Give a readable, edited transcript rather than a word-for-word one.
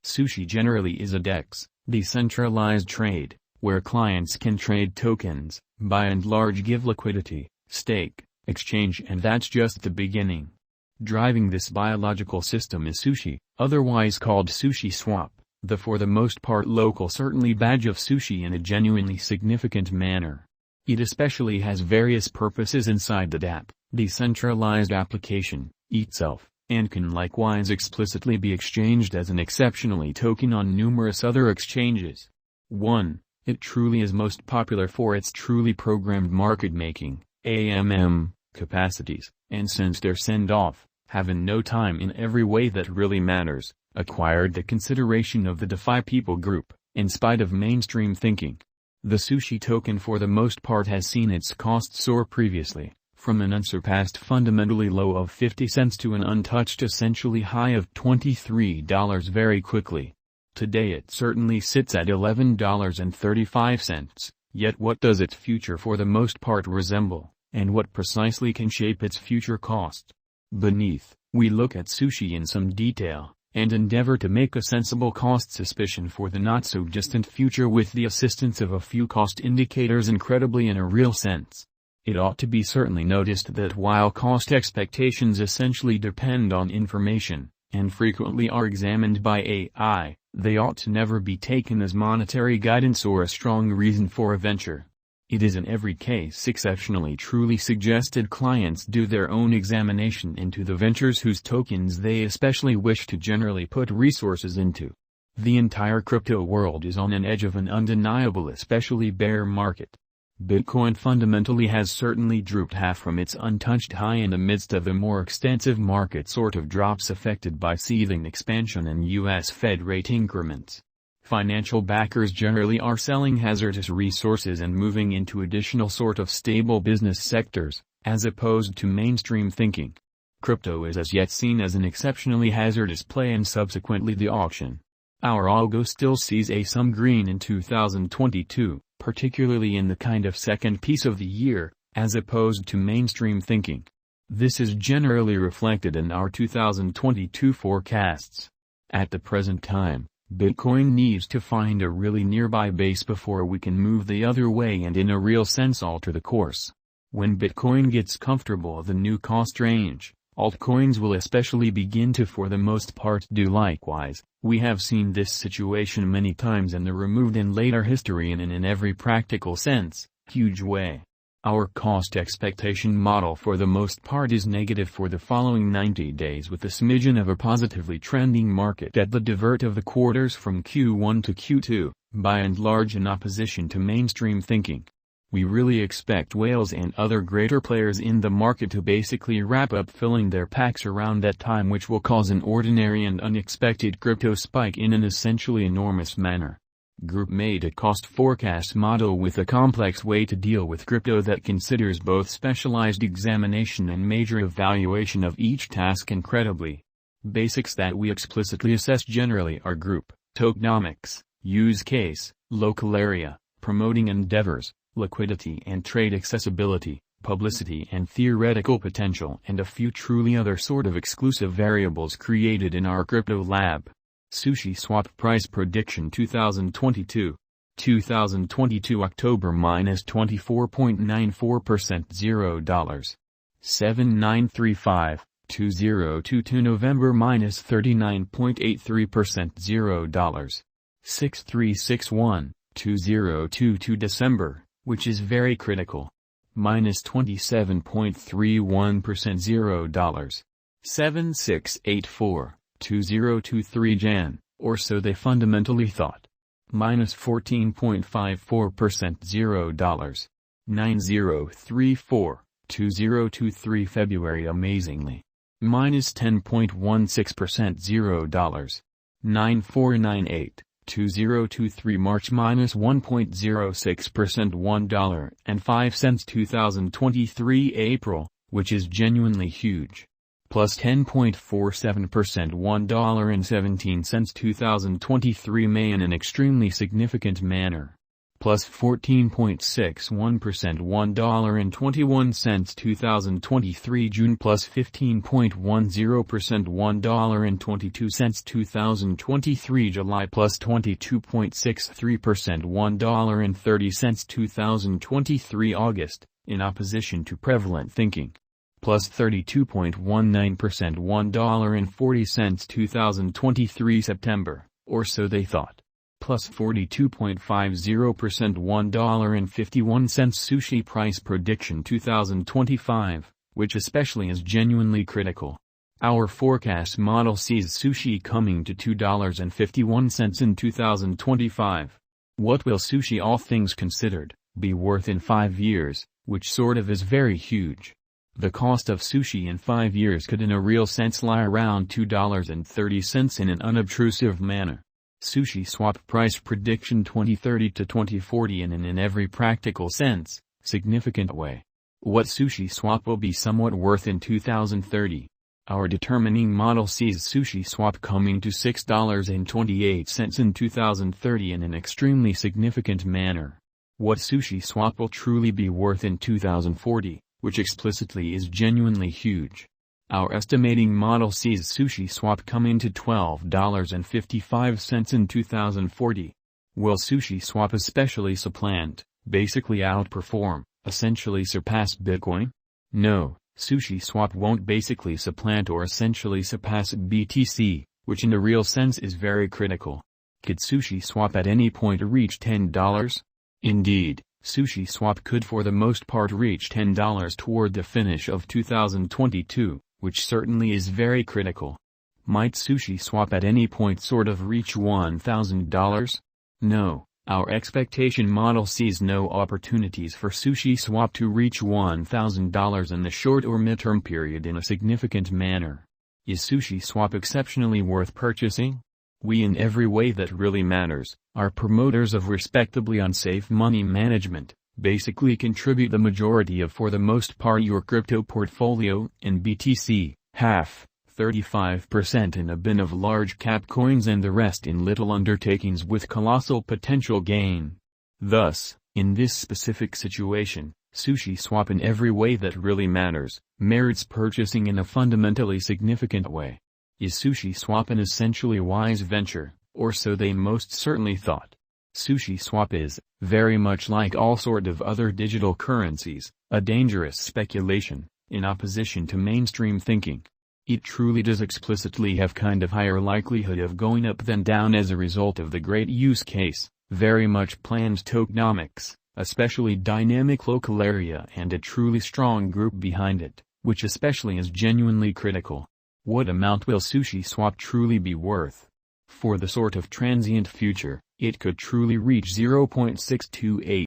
SUSHI generally is a DEX, decentralized trade, where clients can trade tokens, by and large give liquidity, stake, exchange, and that's just the beginning. Driving this biological system is SUSHI, otherwise called SUSHISWAP, the for the most part local certainly badge of sushi in a genuinely significant manner. It especially has various purposes inside the DApp, decentralized application, itself, and can likewise explicitly be exchanged as an exceptionally token on numerous other exchanges. 1. It truly is most popular for its truly programmed market making, AMM, capacities, and since their send-off, have in no time in every way that really matters, acquired the consideration of the DeFi people group, in spite of mainstream thinking. The SUSHI token for the most part has seen its cost soar previously, from an unsurpassed fundamentally low of 50 cents to an untouched essentially high of $23 very quickly. Today it certainly sits at $11.35, yet what does its future for the most part resemble, and what precisely can shape its future cost? Beneath, we look at SUSHI in some detail, and endeavor to make a sensible cost suspicion for the not-so-distant future with the assistance of a few cost indicators incredibly in a real sense. It ought to be certainly noticed that while cost expectations essentially depend on information, and frequently are examined by AI, they ought to never be taken as monetary guidance or a strong reason for a venture. It is in every case exceptionally truly suggested clients do their own examination into the ventures whose tokens they especially wish to generally put resources into. The entire crypto world is on an edge of an undeniable especially bear market. Bitcoin fundamentally has certainly drooped half from its untouched high in the midst of a more extensive market sort of drops affected by seething expansion and U.S. Fed rate increments. Financial backers generally are selling hazardous resources and moving into additional sort of stable business sectors, as opposed to mainstream thinking. Crypto is as yet seen as an exceptionally hazardous play and subsequently the auction. Our algo still sees some green in 2022, particularly in the kind of second piece of the year, as opposed to mainstream thinking. This is generally reflected in our 2022 forecasts. At the present time, Bitcoin needs to find a really nearby base before we can move the other way and in a real sense alter the course. When Bitcoin gets comfortable the new cost range, altcoins will especially begin to for the most part do likewise. We have seen this situation many times in the removed and later history and in every practical sense, huge way. Our cost expectation model for the most part is negative for the following 90 days with a smidgen of a positively trending market at the divert of the quarters from Q1 to Q2, by and large in opposition to mainstream thinking. We really expect whales and other greater players in the market to basically wrap up filling their packs around that time, which will cause an ordinary and unexpected crypto spike in an essentially enormous manner. Group made a cost forecast model with a complex way to deal with crypto that considers both specialized examination and major evaluation of each task incredibly. Basics that we explicitly assess generally are group, tokenomics, use case, local area, promoting endeavors, liquidity and trade accessibility, publicity and theoretical potential, and a few truly other sort of exclusive variables created in our crypto lab. SUSHISWAP price prediction 2022 October minus 24.94% $0. 7935 2022 November minus 39.83% $0. 6361 2022 December, which is very critical, minus 27.31% $0. 7684 2023 Jan, or so they fundamentally thought. Minus 14.54% $0. 9034, 2023 February amazingly. Minus 10.16% $0. 9498, 2023 March minus 1.06% $1.05 2023 April, which is genuinely huge. Plus 10.47% $1.17 2023 May in an extremely significant manner. plus 14.61%. $1.21 2023 June plus 15.10%. $1.22 2023 July plus 22.63%. $1.30 2023 August, in opposition to prevalent thinking, plus 32.19%. $1.40 2023 September, or so they thought, plus 42.50%. $1.51 Sushi price prediction 2025, which especially is genuinely critical. Our forecast model sees sushi coming to $2.51 in 2025. What will sushi, all things considered, be worth in 5 years, which sort of is very huge. The cost of sushi in 5 years could in a real sense lie around $2.30 in an unobtrusive manner. SUSHISWAP price prediction 2030 to 2040 in every practical sense, significant way. What SUSHISWAP will be somewhat worth in 2030. Our determining model sees SUSHISWAP coming to $6.28 in 2030 in an extremely significant manner. What SUSHISWAP will truly be worth in 2040, which explicitly is genuinely huge. Our estimating model sees SUSHISWAP coming to $12.55 in 2040. Will SUSHISWAP especially supplant, basically outperform, essentially surpass Bitcoin? No, SUSHISWAP won't basically supplant or essentially surpass BTC, which in a real sense is very critical. Could SUSHISWAP at any point reach $10? Indeed, SUSHISWAP could for the most part reach $10 toward the finish of 2022. Which certainly is very critical. Might SUSHISWAP at any point sort of reach $1,000? No, our expectation model sees no opportunities for SUSHISWAP to reach $1,000 in the short or midterm period in a significant manner. Is SUSHISWAP exceptionally worth purchasing? We, in every way that really matters, are promoters of respectably unsafe money management. Basically contribute the majority of, for the most part, your crypto portfolio in BTC, half, 35% in a bin of large cap coins and the rest in little undertakings with colossal potential gain. Thus, in this specific situation, SUSHISWAP in every way that really matters, merits purchasing in a fundamentally significant way. Is SUSHISWAP an essentially wise venture, or so they most certainly thought? SUSHISWAP is, very much like all sort of other digital currencies, a dangerous speculation, in opposition to mainstream thinking. It truly does explicitly have kind of higher likelihood of going up than down as a result of the great use case, very much planned tokenomics, especially dynamic local area and a truly strong group behind it, which especially is genuinely critical. What amount will SUSHISWAP truly be worth? For the sort of transient future, it could truly reach 0.628